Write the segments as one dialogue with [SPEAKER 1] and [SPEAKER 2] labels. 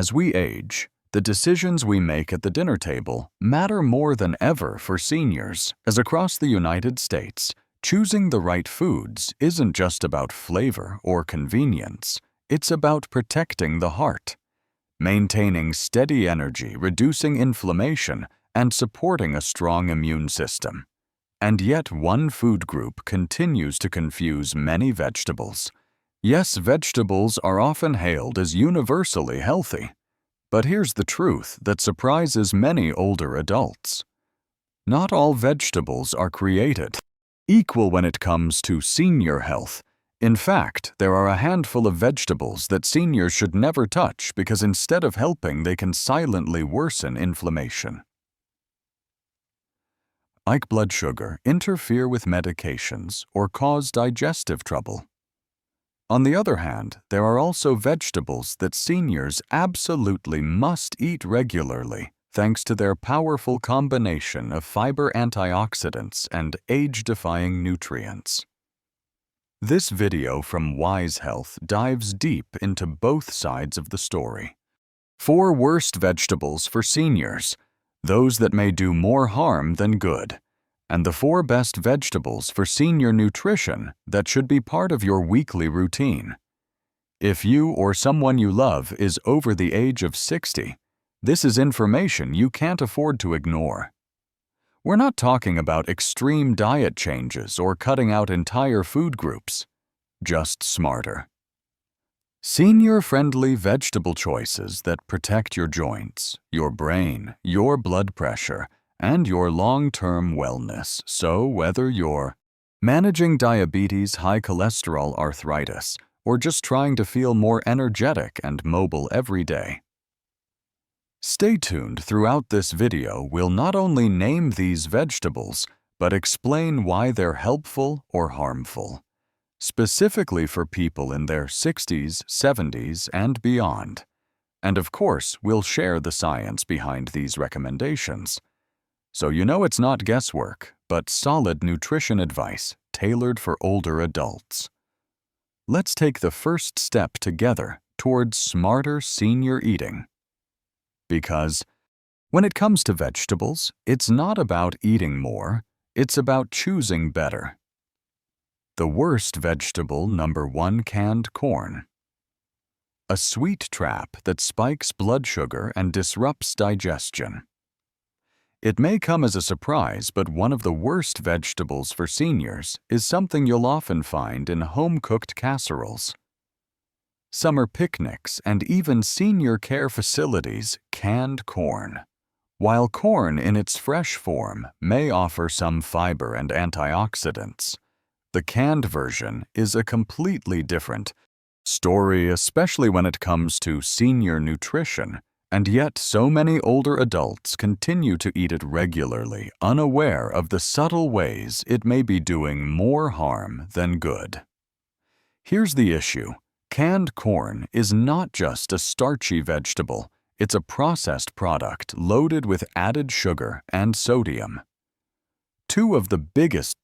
[SPEAKER 1] As we age, the decisions we make at the dinner table matter more than ever for seniors, as across the United States, choosing the right foods isn't just about flavor or convenience, it's about protecting the heart, maintaining steady energy, reducing inflammation, and supporting a strong immune system. And yet one food group continues to confuse many vegetables. Yes, vegetables are often hailed as universally healthy. But here's the truth that surprises many older adults. Not all vegetables are created equal when it comes to senior health. In fact, there are a handful of vegetables that seniors should never touch because instead of helping, they can silently worsen inflammation. Like blood sugar, interfere with medications or cause digestive trouble. On the other hand, there are also vegetables that seniors absolutely must eat regularly thanks to their powerful combination of fiber, antioxidants, and age-defying nutrients. This video from Wise Health dives deep into both sides of the story. 4 worst vegetables for seniors, those that may do more harm than good, and the 4 best vegetables for senior nutrition that should be part of your weekly routine. If you or someone you love is over the age of 60, this is information you can't afford to ignore. We're not talking about extreme diet changes or cutting out entire food groups, just smarter. Senior-friendly vegetable choices that protect your joints, your brain, your blood pressure, and your long-term wellness. So whether you're managing diabetes, high cholesterol, arthritis, or just trying to feel more energetic and mobile every day, stay tuned. Throughout this video, we'll not only name these vegetables, but explain why they're helpful or harmful, specifically for people in their 60s, 70s, and beyond. And of course, we'll share the science behind these recommendations. So you know it's not guesswork, but solid nutrition advice tailored for older adults. Let's take the first step together towards smarter senior eating. Because when it comes to vegetables, it's not about eating more, it's about choosing better. The worst vegetable, number 1, canned corn. A sweet trap that spikes blood sugar and disrupts digestion. It may come as a surprise, but one of the worst vegetables for seniors is something you'll often find in home-cooked casseroles, summer picnics, and even senior care facilities. Canned corn. While corn in its fresh form may offer some fiber and antioxidants, the canned version is a completely different story, especially when it comes to senior nutrition, and yet so many older adults continue to eat it regularly, unaware of the subtle ways it may be doing more harm than good. Here's the issue. Canned corn is not just a starchy vegetable, it's a processed product loaded with added sugar and sodium. 2 of the biggest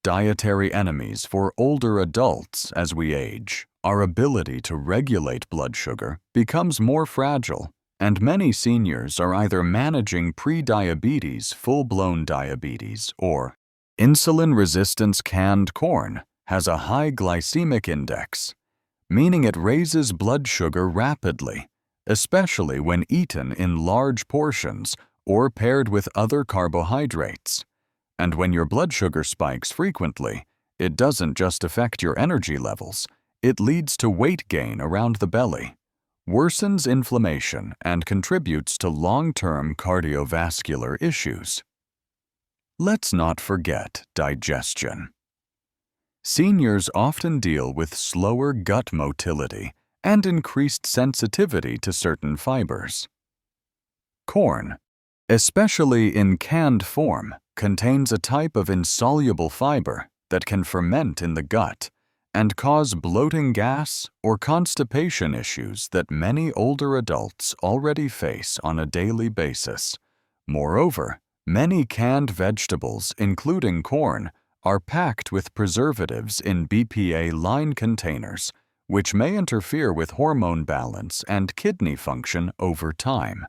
[SPEAKER 1] dietary enemies for older adults as we age. Our ability to regulate blood sugar becomes more fragile, and many seniors are either managing pre-diabetes, full-blown diabetes, or insulin resistance. Canned corn has a high glycemic index, meaning it raises blood sugar rapidly, especially when eaten in large portions or paired with other carbohydrates. And when your blood sugar spikes frequently, it doesn't just affect your energy levels, it leads to weight gain around the belly, worsens inflammation, and contributes to long-term cardiovascular issues. Let's not forget digestion. Seniors often deal with slower gut motility and increased sensitivity to certain fibers. Corn, especially in canned form, contains a type of insoluble fiber that can ferment in the gut and cause bloating, gas, or constipation issues that many older adults already face on a daily basis. Moreover, many canned vegetables, including corn, are packed with preservatives in BPA-lined containers, which may interfere with hormone balance and kidney function over time.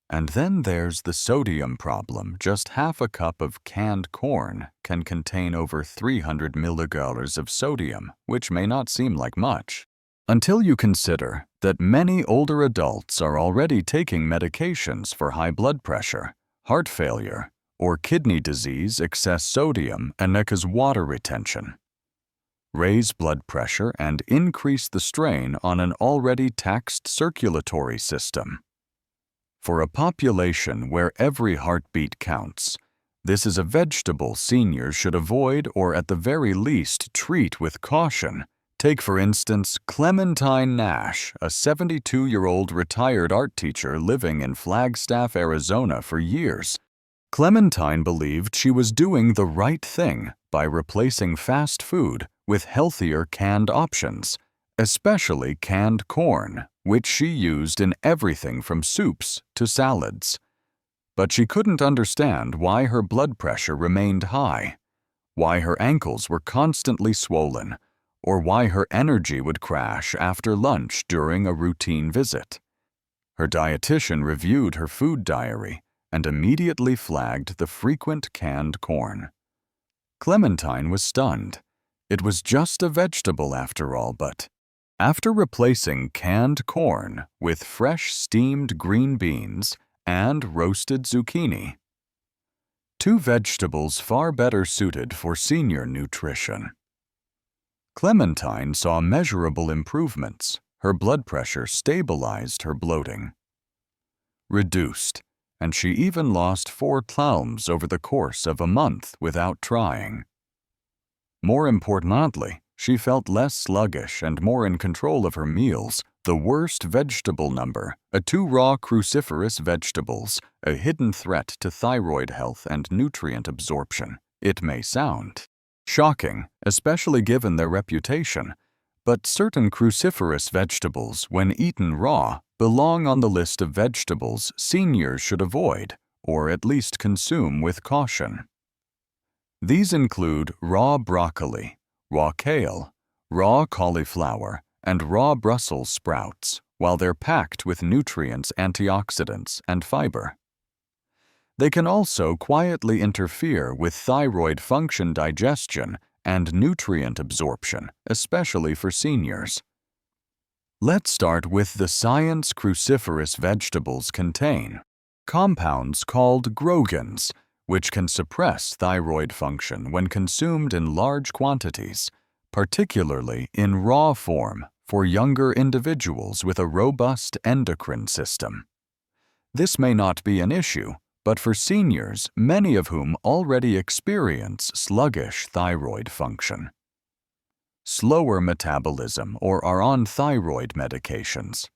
[SPEAKER 1] And then there's the sodium problem. Just half a cup of canned corn can contain over 300 milligauss of sodium, which may not seem like much, until you consider that many older adults are already taking medications for high blood pressure, heart failure, or kidney disease. Excess sodium causes water retention, raise blood pressure, and increase the strain on an already taxed circulatory system. For a population where every heartbeat counts, this is a vegetable seniors should avoid or at the very least treat with caution. Take, for instance, Clementine Nash, a 72-year-old retired art teacher living in Flagstaff, Arizona for years. Clementine believed she was doing the right thing by replacing fast food with healthier canned options, especially canned corn, which she used in everything from soups to salads. But she couldn't understand why her blood pressure remained high, why her ankles were constantly swollen, or why her energy would crash after lunch during a routine visit. Her dietitian reviewed her food diary and immediately flagged the frequent canned corn. Clementine was stunned. It was just a vegetable after all, but after replacing canned corn with fresh steamed green beans and roasted zucchini, two vegetables far better suited for senior nutrition, Clementine saw measurable improvements. Her blood pressure stabilized, her bloating reduced, and she even lost 4 pounds over the course of a month without trying. More importantly, she felt less sluggish and more in control of her meals. The worst vegetable number, 2 raw cruciferous vegetables, a hidden threat to thyroid health and nutrient absorption. It may sound shocking, especially given their reputation, but certain cruciferous vegetables, when eaten raw, belong on the list of vegetables seniors should avoid, or at least consume with caution. These include raw broccoli, raw kale, raw cauliflower, and raw Brussels sprouts, while they're packed with nutrients, antioxidants, and fiber. They can also quietly interfere with thyroid function, digestion, and nutrient absorption, especially for seniors. Let's start with the science. Cruciferous vegetables contain compounds called grogens, which can suppress thyroid function when consumed in large quantities, particularly in raw form for younger individuals with a robust endocrine system. This may not be an issue, but for seniors, many of whom already experience sluggish thyroid function, slower metabolism, or are on thyroid medications.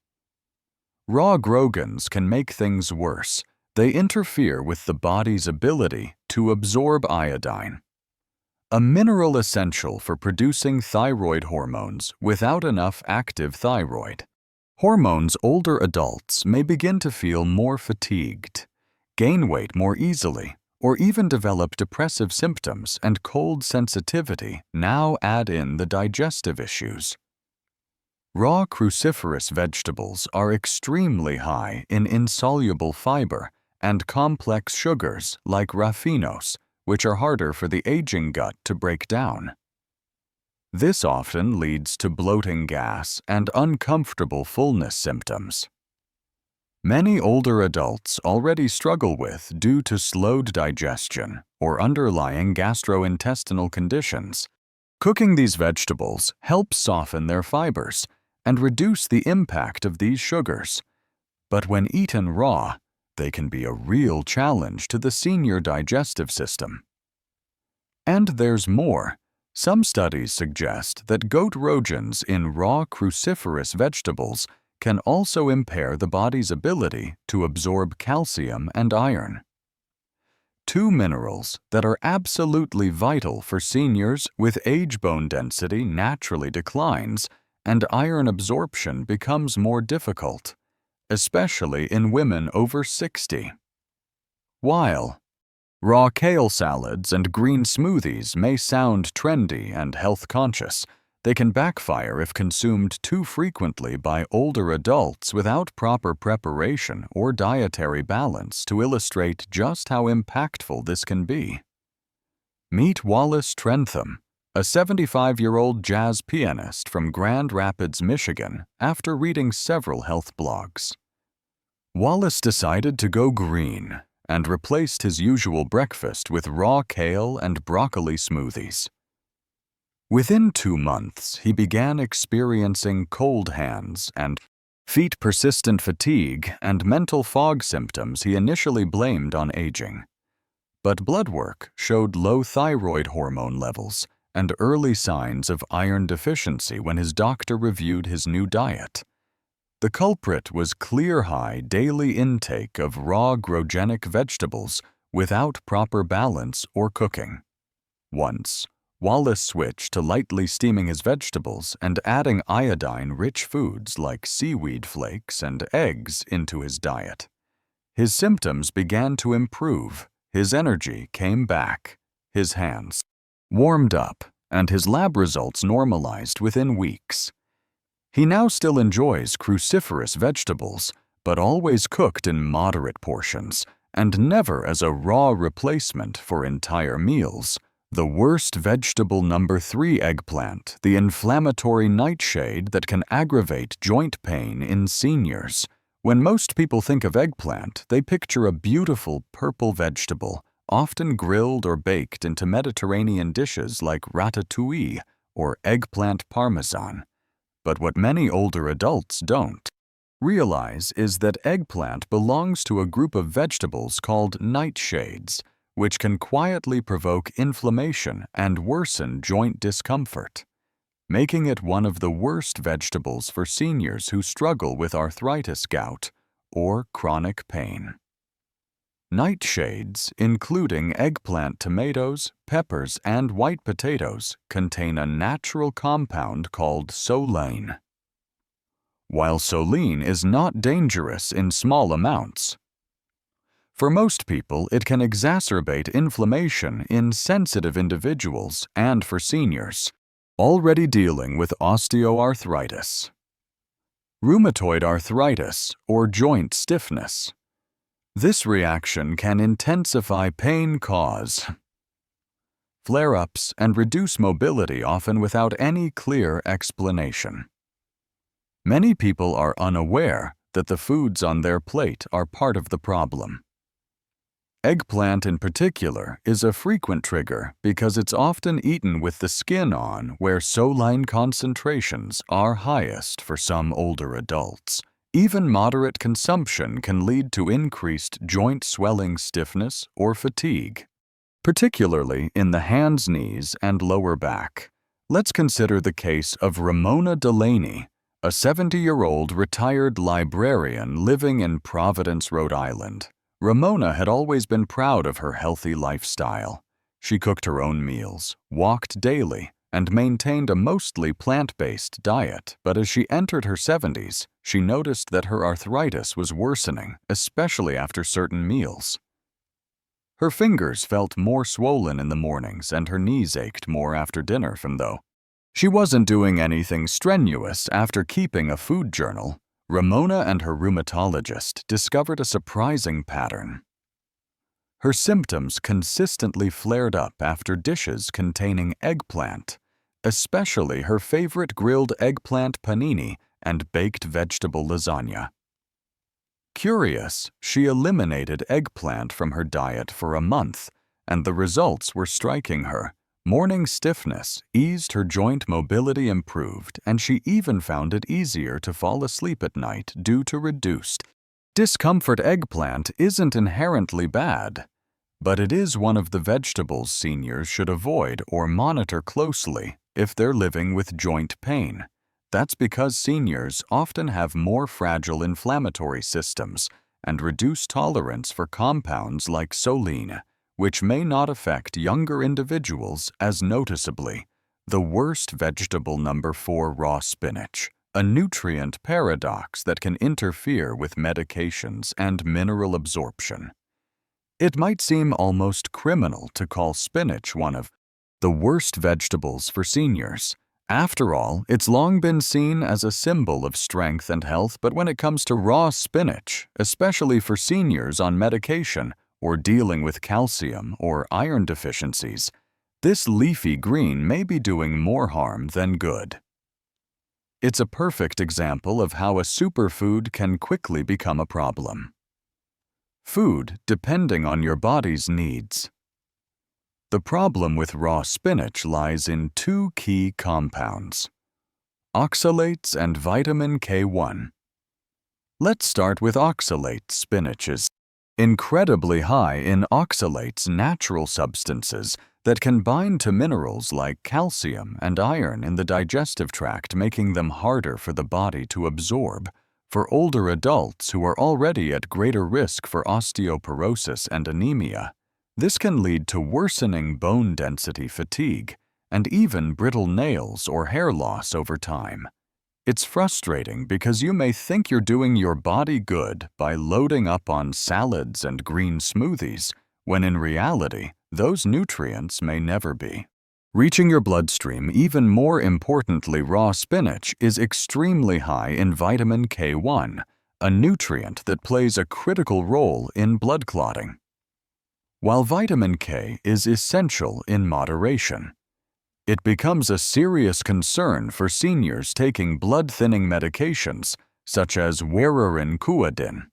[SPEAKER 1] Raw grogens can make things worse. They interfere with the body's ability to absorb iodine, a mineral essential for producing thyroid hormones. Without enough active thyroid hormones, older adults may begin to feel more fatigued, gain weight more easily, or even develop depressive symptoms and cold sensitivity. Now add in the digestive issues. Raw cruciferous vegetables are extremely high in insoluble fiber and complex sugars like raffinose, which are harder for the aging gut to break down. This often leads to bloating, gas, and uncomfortable fullness symptoms. Many older adults already struggle with due to slowed digestion or underlying gastrointestinal conditions. Cooking these vegetables helps soften their fibers and reduce the impact of these sugars. But when eaten raw, they can be a real challenge to the senior digestive system. And there's more. Some studies suggest that goat grogens in raw cruciferous vegetables can also impair the body's ability to absorb calcium and iron, 2 minerals that are absolutely vital for seniors. With age, bone density naturally declines and iron absorption becomes more difficult, especially in women over 60. While raw kale salads and green smoothies may sound trendy and health-conscious, They can backfire if consumed too frequently by older adults without proper preparation or dietary balance to illustrate just how impactful this can be. Meet Wallace Trentham, a 75-year-old jazz pianist from Grand Rapids, Michigan, after reading several health blogs. Wallace decided to go green and replaced his usual breakfast with raw kale and broccoli smoothies. Within 2 months, he began experiencing cold hands and feet, persistent fatigue, and mental fog symptoms he initially blamed on aging. But blood work showed low thyroid hormone levels and early signs of iron deficiency when his doctor reviewed his new diet. The culprit was clear-high daily intake of raw grogenic vegetables without proper balance or cooking. Once, Wallace switched to lightly steaming his vegetables and adding iodine-rich foods like seaweed flakes and eggs into his diet. His symptoms began to improve, his energy came back, his hands warmed up, and his lab results normalized within weeks. He now still enjoys cruciferous vegetables, but always cooked in moderate portions, and never as a raw replacement for entire meals. The worst vegetable number 3, eggplant, the inflammatory nightshade that can aggravate joint pain in seniors. When most people think of eggplant, they picture a beautiful purple vegetable, often grilled or baked into Mediterranean dishes like ratatouille or eggplant parmesan. But what many older adults don't realize is that eggplant belongs to a group of vegetables called nightshades, which can quietly provoke inflammation and worsen joint discomfort, making it one of the worst vegetables for seniors who struggle with arthritis, gout, or chronic pain. Nightshades, including eggplant, tomatoes, peppers, and white potatoes, contain a natural compound called solein. While solein is not dangerous in small amounts, for most people, it can exacerbate inflammation in sensitive individuals and for seniors already dealing with osteoarthritis, rheumatoid arthritis, or joint stiffness. This reaction can intensify pain, cause flare-ups, and reduce mobility, often without any clear explanation. Many people are unaware that the foods on their plate are part of the problem. Eggplant in particular is a frequent trigger because it's often eaten with the skin on, where solein concentrations are highest for some older adults. Even moderate consumption can lead to increased joint swelling, stiffness, or fatigue, particularly in the hands, knees, and lower back. Let's consider the case of Ramona Delaney, a 70-year-old retired librarian living in Providence, Rhode Island. Ramona had always been proud of her healthy lifestyle. She cooked her own meals, walked daily, and maintained a mostly plant-based diet, but as she entered her 70s, she noticed that her arthritis was worsening, especially after certain meals. Her fingers felt more swollen in the mornings and her knees ached more after dinner, though she wasn't doing anything strenuous. After keeping a food journal, Ramona and her rheumatologist discovered a surprising pattern. Her symptoms consistently flared up after dishes containing eggplant, especially her favorite grilled eggplant panini and baked vegetable lasagna. Curious, she eliminated eggplant from her diet for a month, and the results were striking her. Morning stiffness eased, her joint mobility improved, and she even found it easier to fall asleep at night due to reduced discomfort. Eggplant isn't inherently bad, but it is one of the vegetables seniors should avoid or monitor closely if they're living with joint pain. That's because seniors often have more fragile inflammatory systems and reduced tolerance for compounds like solein, which may not affect younger individuals as noticeably. The worst vegetable number 4, raw spinach, a nutrient paradox that can interfere with medications and mineral absorption. It might seem almost criminal to call spinach one of the worst vegetables for seniors, After all, it's long been seen as a symbol of strength and health, but when it comes to raw spinach, especially for seniors on medication or dealing with calcium or iron deficiencies, this leafy green may be doing more harm than good. It's a perfect example of how a superfood can quickly become a problem. Food depending on your body's needs. The problem with raw spinach lies in two key compounds: oxalates and vitamin K1. Let's start with oxalates. Spinach is incredibly high in oxalates, natural substances that can bind to minerals like calcium and iron in the digestive tract, making them harder for the body to absorb. For older adults who are already at greater risk for osteoporosis and anemia, this can lead to worsening bone density, fatigue, and even brittle nails or hair loss over time. It's frustrating because you may think you're doing your body good by loading up on salads and green smoothies, when in reality, those nutrients may never be reaching your bloodstream. Even more importantly, raw spinach is extremely high in vitamin K1, a nutrient that plays a critical role in blood clotting. While vitamin K is essential in moderation, it becomes a serious concern for seniors taking blood-thinning medications such as Coumadin.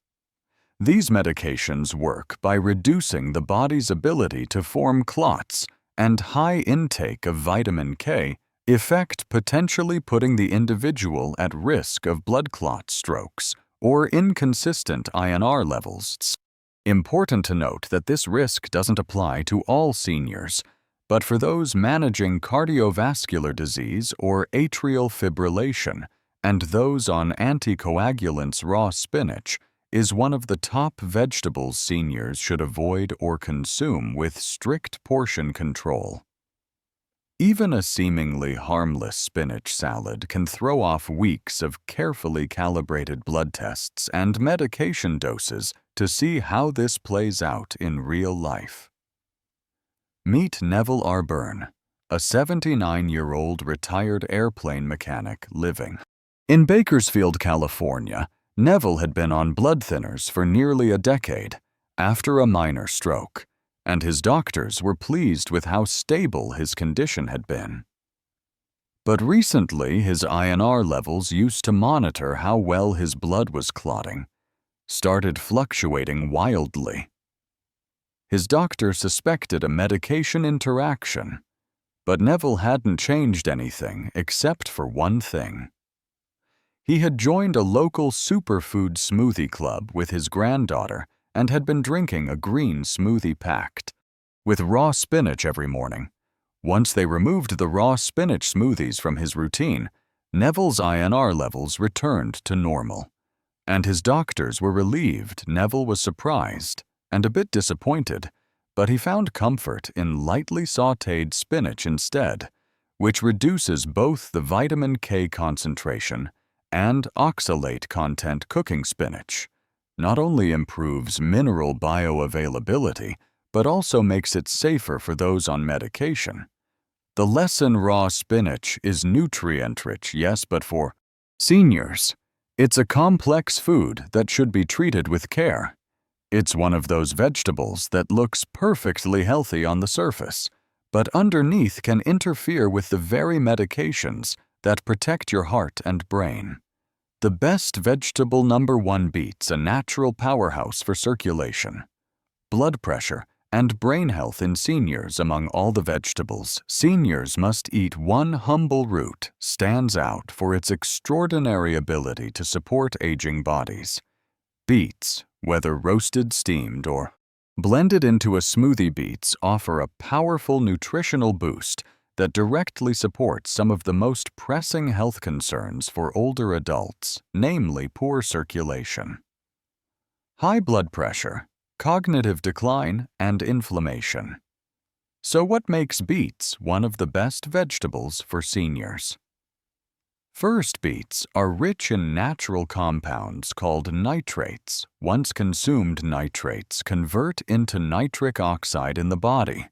[SPEAKER 1] These medications work by reducing the body's ability to form clots, and high intake of vitamin K effect potentially putting the individual at risk of blood clot strokes or inconsistent INR levels. Important to note that this risk doesn't apply to all seniors, but for those managing cardiovascular disease or atrial fibrillation and those on anticoagulants. Raw spinach is one of the top vegetables seniors should avoid or consume with strict portion control. Even a seemingly harmless spinach salad can throw off weeks of carefully calibrated blood tests and medication doses to see how this plays out in real life. Meet Neville R. Byrne, a 79-year-old retired airplane mechanic living in Bakersfield, California. Neville had been on blood thinners for nearly a decade after a minor stroke, and his doctors were pleased with how stable his condition had been. But recently, his INR levels, used to monitor how well his blood was clotting, started fluctuating wildly. His doctor suspected a medication interaction, but Neville hadn't changed anything except for one thing. He had joined a local superfood smoothie club with his granddaughter and had been drinking a green smoothie packed with raw spinach every morning. Once they removed the raw spinach smoothies from his routine, Neville's INR levels returned to normal, and his doctors were relieved. Neville was surprised and a bit disappointed, but he found comfort in lightly sautéed spinach instead, which reduces both the vitamin K concentration and oxalate content. Cooking spinach not only improves mineral bioavailability, but also makes it safer for those on medication. The lesson: raw spinach is nutrient-rich, yes, but for seniors, it's a complex food that should be treated with care. It's one of those vegetables that looks perfectly healthy on the surface, but underneath can interfere with the very medications that protect your heart and brain. The best vegetable: number 1, beets, a natural powerhouse for circulation, blood pressure, and brain health in seniors. Among all the vegetables seniors must eat, one humble root stands out for its extraordinary ability to support aging bodies. Beets, whether roasted, steamed, or blended into a smoothie, beets offer a powerful nutritional boost that directly supports some of the most pressing health concerns for older adults, namely poor circulation, high blood pressure, cognitive decline, and inflammation. So what makes beets one of the best vegetables for seniors? First, beets are rich in natural compounds called nitrates. Once consumed, nitrates convert into nitric oxide in the body,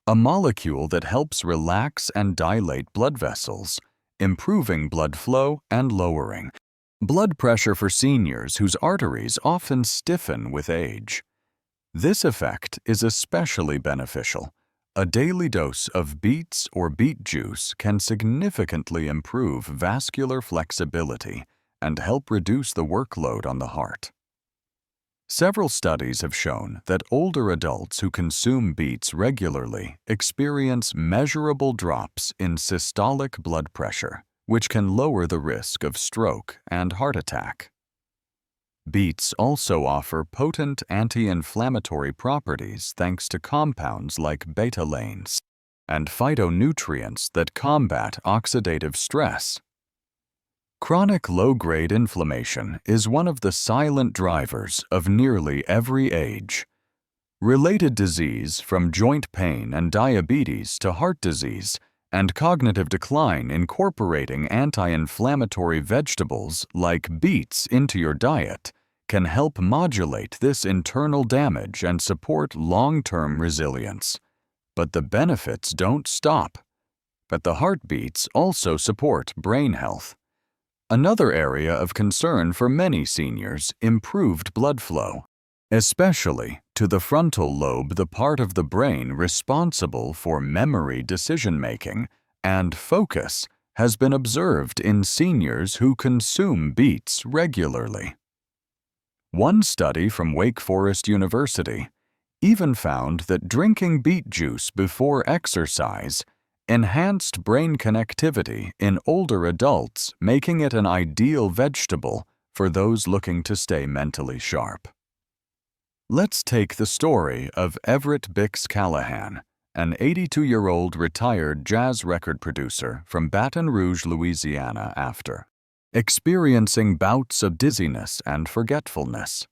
[SPEAKER 1] a molecule that helps relax and dilate blood vessels improving blood flow and lowering blood pressure for seniors whose arteries often stiffen with age. This effect is especially beneficial. A daily dose of beets or beet juice can significantly improve vascular flexibility and help reduce the workload on the heart. Several studies have shown that older adults who consume beets regularly experience measurable drops in systolic blood pressure, which can lower the risk of stroke and heart attack. Beets also offer potent anti-inflammatory properties thanks to compounds like betalains and phytonutrients that combat oxidative stress. Chronic low-grade inflammation is one of the silent drivers of nearly every age. Related disease from joint pain and diabetes to heart disease and cognitive decline incorporating anti-inflammatory vegetables like beets into your diet can help modulate this internal damage and support long-term resilience. But the benefits don't stop. But the heartbeats also support brain health. Another area of concern for many seniors, improved blood flow, especially to the frontal lobe, the part of the brain responsible for memory, decision-making, and focus, has been observed in seniors who consume beets regularly. One study from Wake Forest University even found that drinking beet juice before exercise enhanced brain connectivity in older adults, making it an ideal vegetable for those looking to stay mentally sharp. Let's take the story of Everett Bix Callahan, an 82-year-old retired jazz record producer from Baton Rouge, Louisiana, after experiencing bouts of dizziness and forgetfulness.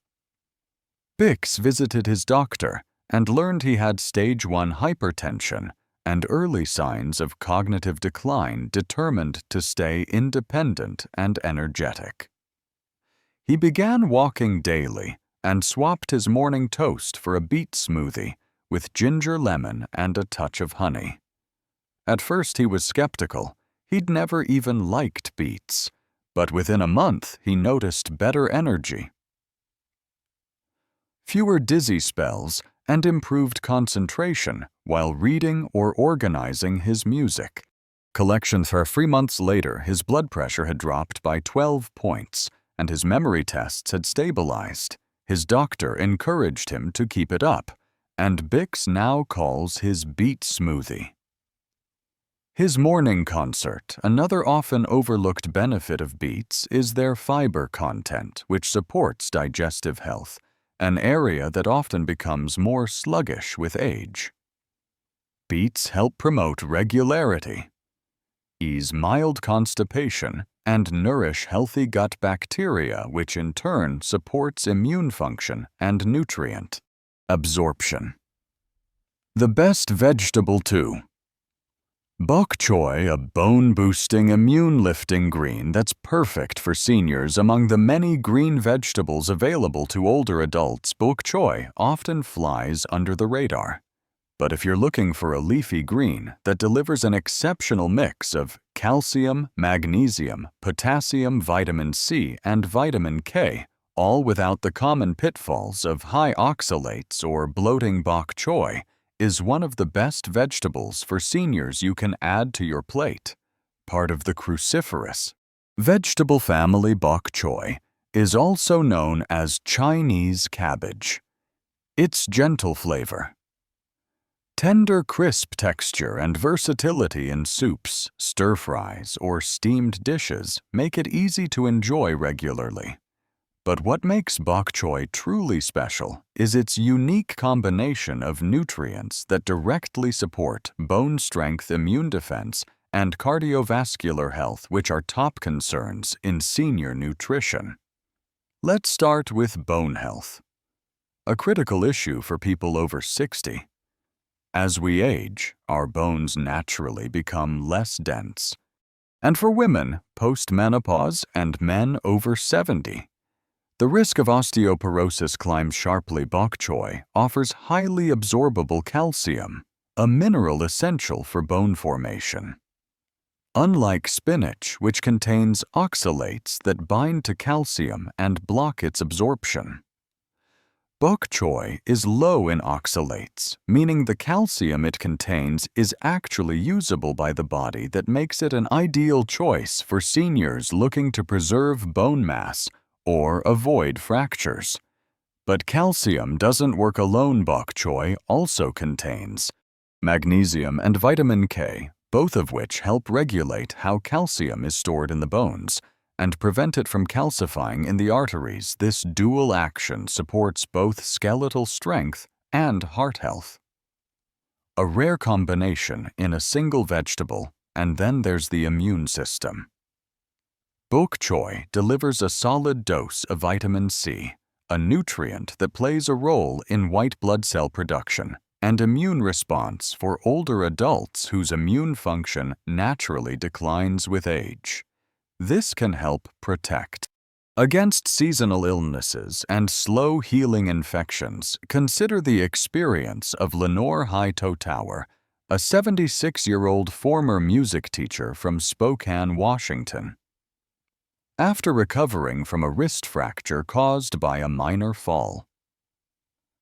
[SPEAKER 1] Bix visited his doctor and learned he had stage 1 hypertension and early signs of cognitive decline, determined to stay independent and energetic. He began walking daily and swapped his morning toast for a beet smoothie with ginger lemon and a touch of honey. At first he was skeptical. He'd never even liked beets, but within a month he noticed better energy, fewer dizzy spells, and improved concentration while reading or organizing his music. Collections for 3 months later, his blood pressure had dropped by 12 points, and his memory tests had stabilized. His doctor encouraged him to keep it up, and Bix now calls his beet smoothie his morning concert. Another often overlooked benefit of beets is their fiber content, which supports digestive health, an area that often becomes more sluggish with age. Beets help promote regularity, ease mild constipation, and nourish healthy gut bacteria, which in turn supports immune function and nutrient absorption. The best vegetable too. Bok choy, a bone-boosting, immune-lifting green that's perfect for seniors. Among the many green vegetables available to older adults, bok choy often flies under the radar. But if you're looking for a leafy green that delivers an exceptional mix of calcium, magnesium, potassium, vitamin C, and vitamin K, all without the common pitfalls of high oxalates or bloating, bok choy is one of the best vegetables for seniors you can add to your plate. Part of the cruciferous vegetable family, bok choy is also known as Chinese cabbage. Its gentle flavor, tender, crisp texture, and versatility in soups, stir-fries, or steamed dishes make it easy to enjoy regularly. But what makes bok choy truly special is its unique combination of nutrients that directly support bone strength, immune defense, and cardiovascular health, which are top concerns in senior nutrition. Let's start with bone health, a critical issue for people over 60. As we age, our bones naturally become less dense. And for women, post-menopause, and men over 70, the risk of osteoporosis climbs sharply. Bok choy offers highly absorbable calcium, a mineral essential for bone formation. unlike spinach, which contains oxalates that bind to calcium and block its absorption. Bok choy is low in oxalates, meaning the calcium it contains is actually usable by the body that makes it an ideal choice for seniors looking to preserve bone mass or avoid fractures. But calcium doesn't work alone. Bok choy also contains magnesium and vitamin K, both of which help regulate how calcium is stored in the bones and prevent it from calcifying in the arteries. This dual action supports both skeletal strength and heart health. A rare combination in a single vegetable, and then there's the immune system. Bok choy delivers a solid dose of vitamin C, a nutrient that plays a role in white blood cell production and immune response for older adults whose immune function naturally declines with age. This can help protect against seasonal illnesses and slow-healing infections. Consider the experience of Lenore Hightower, a 76-year-old former music teacher from Spokane, Washington. After recovering from a wrist fracture caused by a minor fall,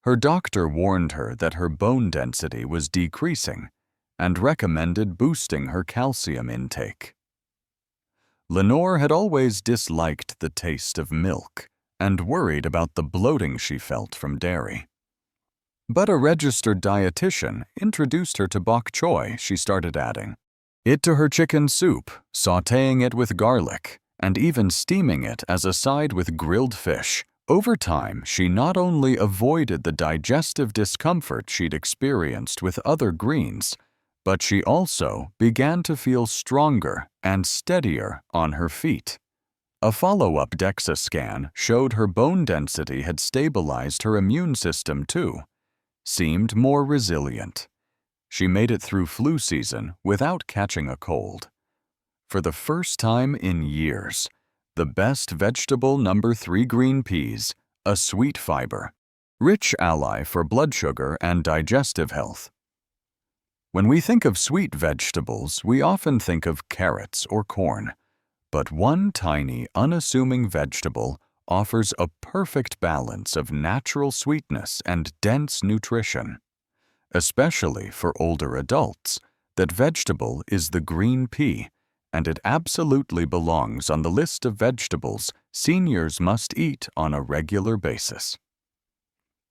[SPEAKER 1] her doctor warned her that her bone density was decreasing and recommended boosting her calcium intake. Lenore had always disliked the taste of milk and worried about the bloating she felt from dairy. But a registered dietitian introduced her to bok choy. She started adding it to her chicken soup, sautéing it with garlic, and even steaming it as a side with grilled fish. Over time, she not only avoided the digestive discomfort she'd experienced with other greens, but she also began to feel stronger and steadier on her feet. A follow-up DEXA scan showed her bone density had stabilized. Her immune system, too, seemed more resilient. She made it through flu season without catching a cold. For the first time in years, the best vegetable, number 3, green peas, a sweet fiber, rich ally for blood sugar and digestive health. When we think of sweet vegetables, we often think of carrots or corn, but one tiny, unassuming vegetable offers a perfect balance of natural sweetness and dense nutrition. Especially for older adults, that vegetable is the green pea, and it absolutely belongs on the list of vegetables seniors must eat on a regular basis.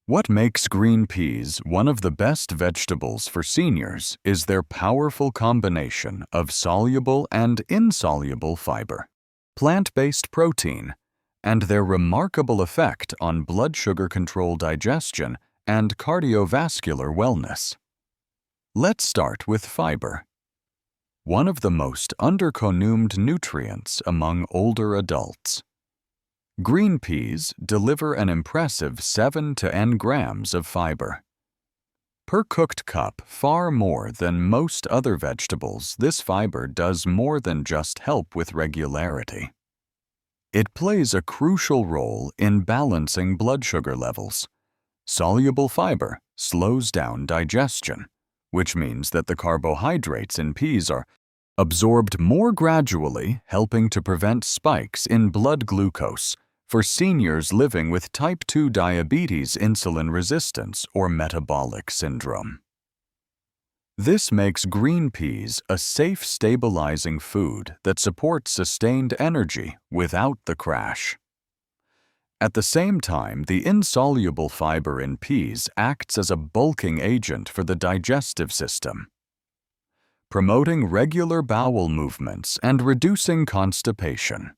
[SPEAKER 1] What makes green peas one of the best vegetables for seniors is their powerful combination of soluble and insoluble fiber, plant-based protein, and their remarkable effect on blood sugar control, digestion, and cardiovascular wellness. Let's start with fiber, one of the most underconsumed nutrients among older adults. Green peas deliver an impressive 7 to 10 grams of fiber per cooked cup, far more than most other vegetables. This fiber does more than just help with regularity. It plays a crucial role in balancing blood sugar levels. Soluble fiber slows down digestion, which means that the carbohydrates in peas are absorbed more gradually, helping to prevent spikes in blood glucose for seniors living with type 2 diabetes, insulin resistance, or metabolic syndrome. This makes green peas a safe, stabilizing food that supports sustained energy without the crash. At the same time, the insoluble fiber in peas acts as a bulking agent for the digestive system, promoting regular bowel movements and reducing constipation,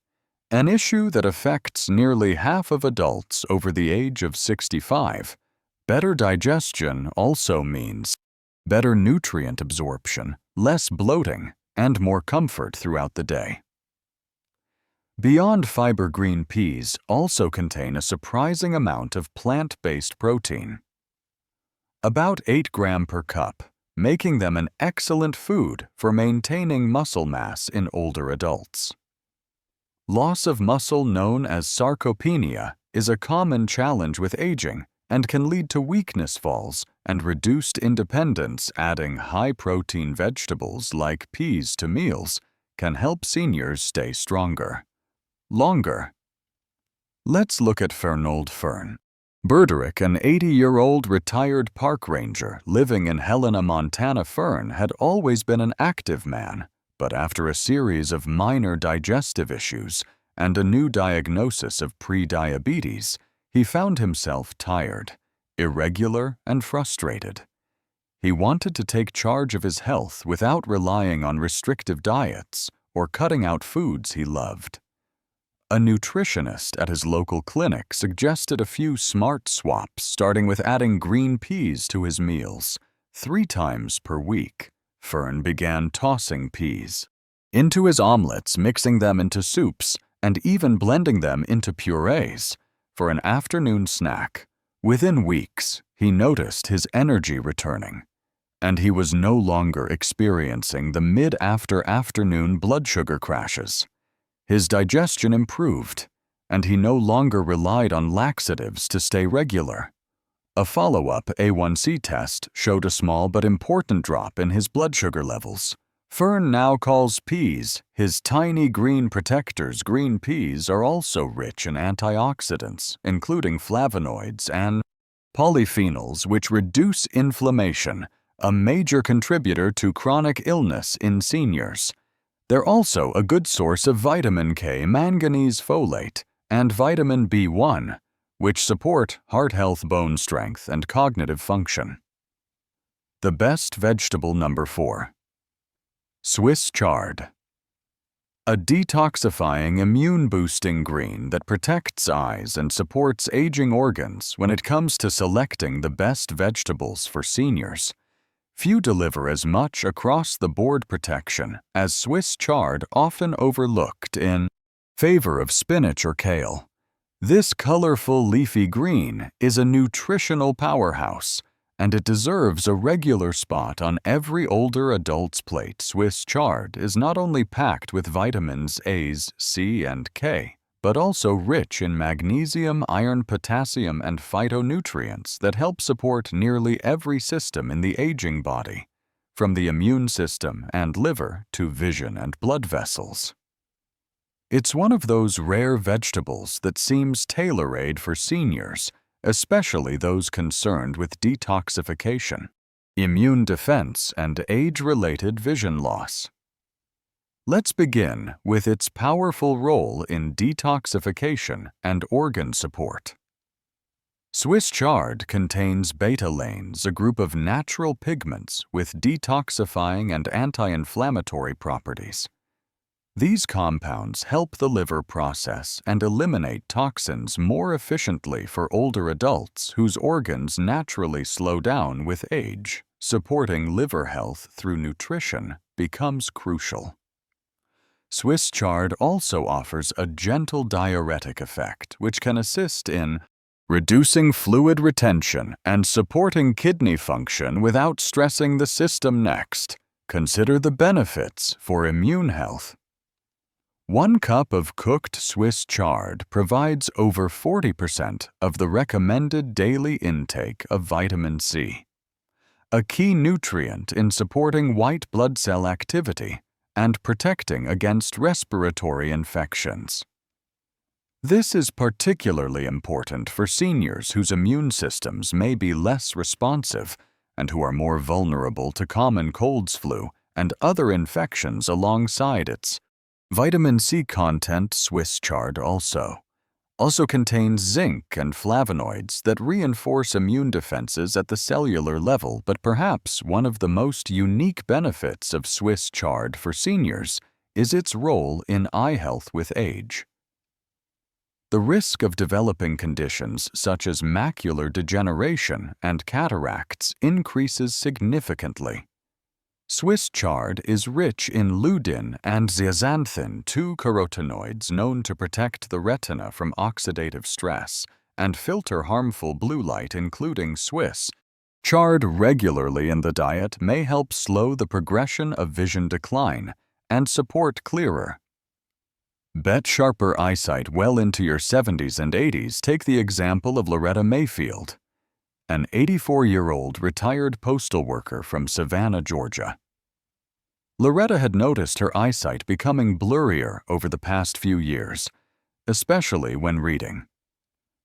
[SPEAKER 1] an issue that affects nearly half of adults over the age of 65. Better digestion also means better nutrient absorption, less bloating, and more comfort throughout the day. Beyond fiber, green peas also contain a surprising amount of plant-based protein, about 8 grams per cup, making them an excellent food for maintaining muscle mass in older adults. Loss of muscle, known as sarcopenia, is a common challenge with aging and can lead to weakness, falls, and reduced independence. Adding high-protein vegetables like peas to meals can help seniors stay stronger, longer. Let's look at Fernald Fern. Berderick, an 80-year-old retired park ranger living in Helena, Montana. Fern had always been an active man, but after a series of minor digestive issues and a new diagnosis of pre-diabetes, he found himself tired, irregular, and frustrated. He wanted to take charge of his health without relying on restrictive diets or cutting out foods he loved. A nutritionist at his local clinic suggested a few smart swaps, starting with adding green peas to his meals 3 times per week. Fern began tossing peas into his omelets, mixing them into soups, and even blending them into purees for an afternoon snack. Within weeks, he noticed his energy returning, and he was no longer experiencing the mid-afternoon blood sugar crashes. His digestion improved, and he no longer relied on laxatives to stay regular. A follow-up A1C test showed a small but important drop in his blood sugar levels. Fern now calls peas his tiny green protectors. Green peas are also rich in antioxidants, including flavonoids and polyphenols, which reduce inflammation, a major contributor to chronic illness in seniors. They're also a good source of vitamin K, manganese, folate, and vitamin B1, which support heart health, bone strength, and cognitive function. The best vegetable. Number 4. Swiss chard. A detoxifying, immune-boosting green that protects eyes and supports aging organs. When it comes to selecting the best vegetables for seniors, few deliver as much across-the-board protection as Swiss chard, often overlooked in favor of spinach or kale. This colorful leafy green is a nutritional powerhouse, and it deserves a regular spot on every older adult's plate. Swiss chard is not only packed with vitamins A, C, and K, but also rich in magnesium, iron, potassium, and phytonutrients that help support nearly every system in the aging body, from the immune system and liver to vision and blood vessels. It's one of those rare vegetables that seems tailor-made for seniors, especially those concerned with detoxification, immune defense, and age-related vision loss. Let's begin with its powerful role in detoxification and organ support. Swiss chard contains betalains, a group of natural pigments with detoxifying and anti-inflammatory properties. These compounds help the liver process and eliminate toxins more efficiently for older adults whose organs naturally slow down with age. Supporting liver health through nutrition becomes crucial. Swiss chard also offers a gentle diuretic effect, which can assist in reducing fluid retention and supporting kidney function without stressing the system. Next, consider the benefits for immune health. 1 cup of cooked Swiss chard provides over 40% of the recommended daily intake of vitamin C, a key nutrient in supporting white blood cell activity and protecting against respiratory infections. This is particularly important for seniors whose immune systems may be less responsive and who are more vulnerable to common colds, flu, and other infections. Alongside its vitamin C content, Swiss chard also contains zinc and flavonoids that reinforce immune defenses at the cellular level. But perhaps one of the most unique benefits of Swiss chard for seniors is its role in eye health with age. The risk of developing conditions such as macular degeneration and cataracts increases significantly. Swiss chard is rich in lutein and zeaxanthin, 2 carotenoids known to protect the retina from oxidative stress and filter harmful blue light. Including Swiss chard regularly in the diet may help slow the progression of vision decline and support clearer, sharper eyesight well into your 70s and 80s. Take the example of Loretta Mayfield, an 84-year-old retired postal worker from Savannah, Georgia. Loretta had noticed her eyesight becoming blurrier over the past few years, especially when reading.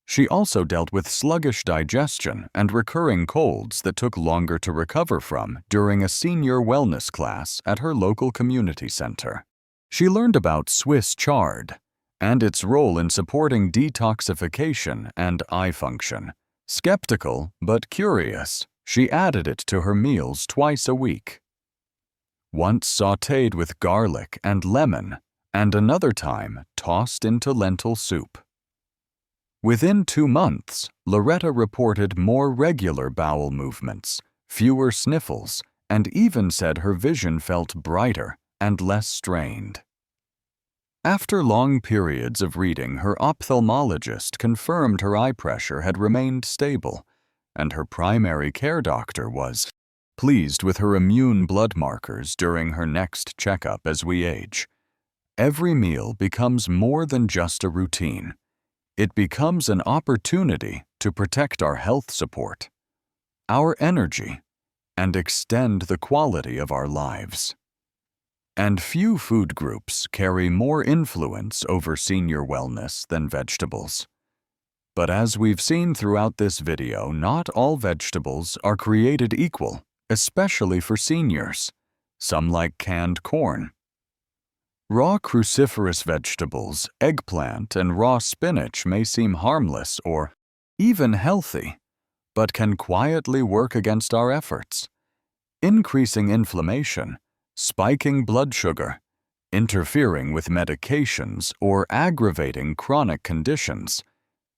[SPEAKER 1] She also dealt with sluggish digestion and recurring colds that took longer to recover from during a senior wellness class at her local community center. She learned about Swiss chard and its role in supporting detoxification and eye function. Skeptical but curious, she added it to her meals twice a week. Once sautéed with garlic and lemon, and another time tossed into lentil soup. Within 2 months, Loretta reported more regular bowel movements, fewer sniffles, and even said her vision felt brighter and less strained. After long periods of reading, her ophthalmologist confirmed her eye pressure had remained stable, and her primary care doctor was pleased with her immune blood markers during her next checkup as we age. Every meal becomes more than just a routine. It becomes an opportunity to protect our health support, our energy, and extend the quality of our lives. And few food groups carry more influence over senior wellness than vegetables. But as we've seen throughout this video, not all vegetables are created equal, especially for seniors. Some like canned corn. Raw cruciferous vegetables, eggplant, and raw spinach may seem harmless or even healthy, but can quietly work against our efforts, increasing inflammation, spiking blood sugar, interfering with medications, or aggravating chronic conditions.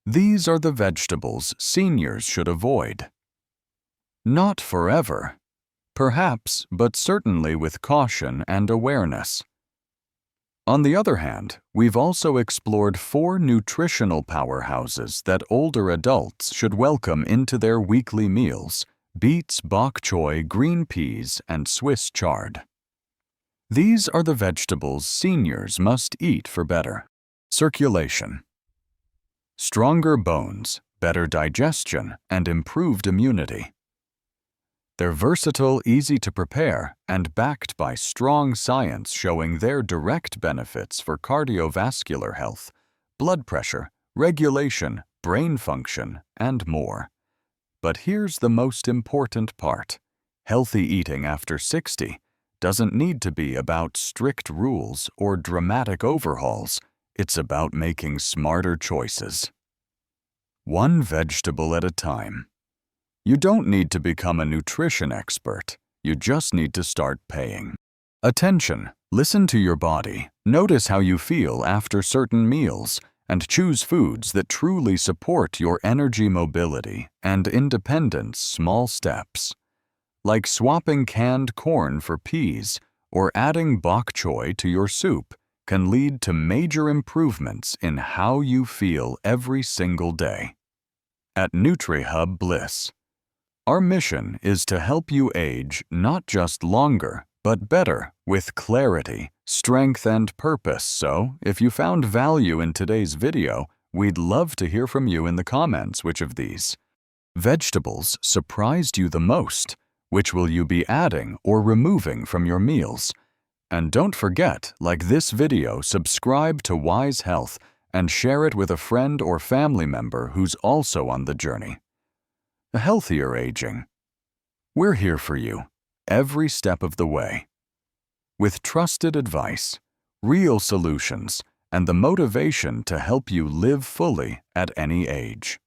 [SPEAKER 1] These are the vegetables seniors should avoid. Not forever, perhaps, but certainly with caution and awareness. On the other hand, we've also explored 4 nutritional powerhouses that older adults should welcome into their weekly meals: beets, bok choy, green peas, and Swiss chard. These are the vegetables seniors must eat for better circulation, stronger bones, better digestion, and improved immunity. They're versatile, easy to prepare, and backed by strong science showing their direct benefits for cardiovascular health, blood pressure, regulation, brain function, and more. But here's the most important part. Healthy eating after 60 doesn't need to be about strict rules or dramatic overhauls. It's about making smarter choices. One vegetable at a time. You don't need to become a nutrition expert. You just need to start paying attention. Listen to your body. Notice how you feel after certain meals, and choose foods that truly support your energy, mobility, and independence. Small steps, like swapping canned corn for peas or adding bok choy to your soup, can lead to major improvements in how you feel every single day. At NutriHub Bliss, our mission is to help you age not just longer, but better, with clarity, strength, and purpose. So, if you found value in today's video, we'd love to hear from you in the comments. Which of these vegetables surprised you the most? Which will you be adding or removing from your meals? And don't forget, like this video, subscribe to Wise Health, and share it with a friend or family member who's also on the journey. A healthier aging. We're here for you, every step of the way. With trusted advice, real solutions, and the motivation to help you live fully at any age.